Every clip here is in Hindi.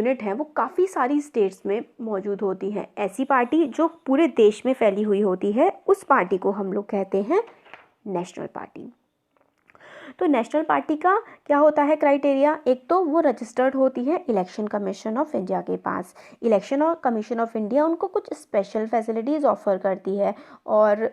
यूनिट हैं वो काफ़ी सारी स्टेट्स में मौजूद होती हैं। ऐसी पार्टी जो पूरे देश में फैली हुई होती है उस पार्टी को हम लोग कहते हैं नेशनल पार्टी। तो नेशनल पार्टी का क्या होता है क्राइटेरिया? एक तो वो रजिस्टर्ड होती है इलेक्शन कमीशन ऑफ इंडिया के पास। इलेक्शन और कमीशन ऑफ इंडिया उनको कुछ स्पेशल फैसिलिटीज़ ऑफर करती है, और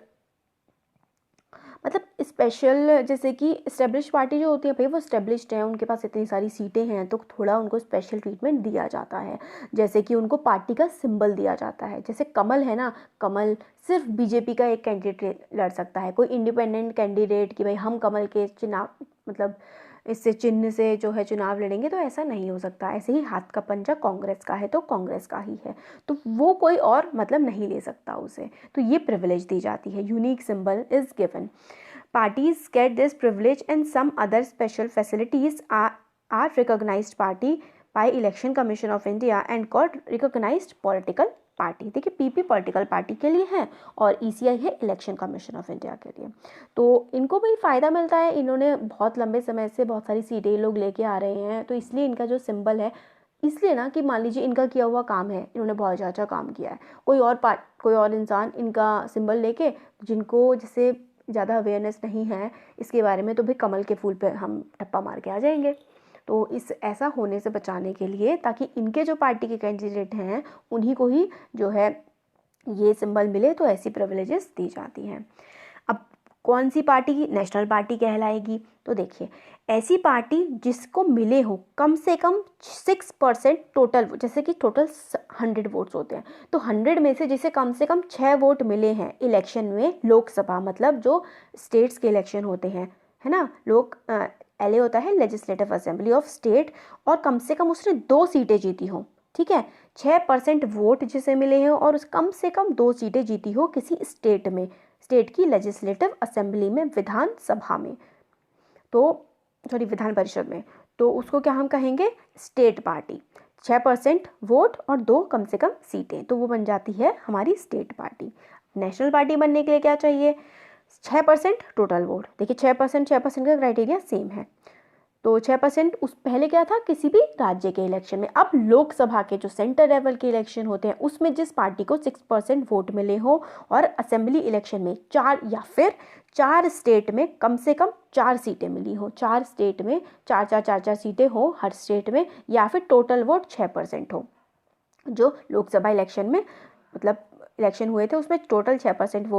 मतलब स्पेशल, जैसे कि इस्टेब्लिश पार्टी जो होती है भाई वो इस्टेब्लिश्ड है, उनके पास इतनी सारी सीटें हैं तो थोड़ा उनको स्पेशल ट्रीटमेंट दिया जाता है। जैसे कि उनको पार्टी का सिंबल दिया जाता है, जैसे कमल है ना, कमल सिर्फ बीजेपी का एक कैंडिडेट लड़ सकता है, कोई इंडिपेंडेंट कैंडिडेट कि भाई हम कमल के चुनाव मतलब इससे चिन्ह से जो है चुनाव लड़ेंगे, तो ऐसा नहीं हो सकता। ऐसे ही हाथ का पंजा कांग्रेस का है तो कांग्रेस का ही है, तो वो कोई और मतलब नहीं ले सकता उसे, तो ये प्रिविलेज दी जाती है। Unique symbol is given. Parties get this privilege and some other special facilities are recognized party by Election Commission of India and called recognized political party. देखिए पीपी पॉलिटिकल पार्टी के लिए है और ईसीआई है इलेक्शन कमीशन ऑफ इंडिया के लिए। तो इनको भी फ़ायदा मिलता है, इन्होंने बहुत लंबे समय से बहुत सारी सीटें लोग लेके आ रहे हैं, तो इसलिए इनका जो सिंबल है, इसलिए ना कि मान लीजिए इनका किया हुआ काम है, इन्होंने बहुत अच्छा काम किया है, कोई और इंसान इनका सिंबल लेके, जिनको जैसे ज़्यादा अवेयरनेस नहीं है इसके बारे में, तो भी कमल के फूल पे हम टप्पा मार के आ जाएंगे। तो इस ऐसा होने से बचाने के लिए, ताकि इनके जो पार्टी के कैंडिडेट हैं उन्हीं को ही जो है ये सिंबल मिले, तो ऐसी प्रिविलेजेस दी जाती हैं। अब कौन सी पार्टी नेशनल पार्टी कहलाएगी? तो देखिए ऐसी पार्टी जिसको मिले हो कम से कम 6% टोटल, जैसे कि टोटल 100 वोट्स होते हैं, तो 100 में से जिसे कम से कम 6 वोट मिले हैं इलेक्शन में, लोकसभा मतलब जो स्टेट्स के इलेक्शन होते हैं, है ना, एलए होता है लेजिस्लेटिव असेंबली ऑफ स्टेट, और कम से कम उसने 2 सीटें जीती हो, ठीक है, 6% वोट जिसे मिले हैं और कम से कम 2 सीटें जीती हो किसी स्टेट में, स्टेट की लेजिस्लेटिव असेंबली में, विधान सभा में, तो सॉरी विधान परिषद में, तो उसको क्या हम कहेंगे? State party. 6% वोट और 2 कम से कम सीटें, तो वो बन जाती है हमारी स्टेट पार्टी। नेशनल पार्टी बनने के लिए क्या चाहिए? 6% टोटल वोट। देखिए 6% का क्राइटेरिया सेम है, तो 6% उस पहले क्या था? किसी भी राज्य के इलेक्शन में। अब लोकसभा के जो सेंटर लेवल के इलेक्शन होते हैं उसमें जिस पार्टी को 6% वोट मिले हो, और असेंबली इलेक्शन में 4 या फिर 4 स्टेट में कम से कम 4 सीटें मिली हो, 4 स्टेट में 4 सीटें हो हर स्टेट में, या फिर टोटल वोट 6% हो। जो लोकसभा इलेक्शन में मतलब इलेक्शन हुए थे उसमें टोटल 6% वोट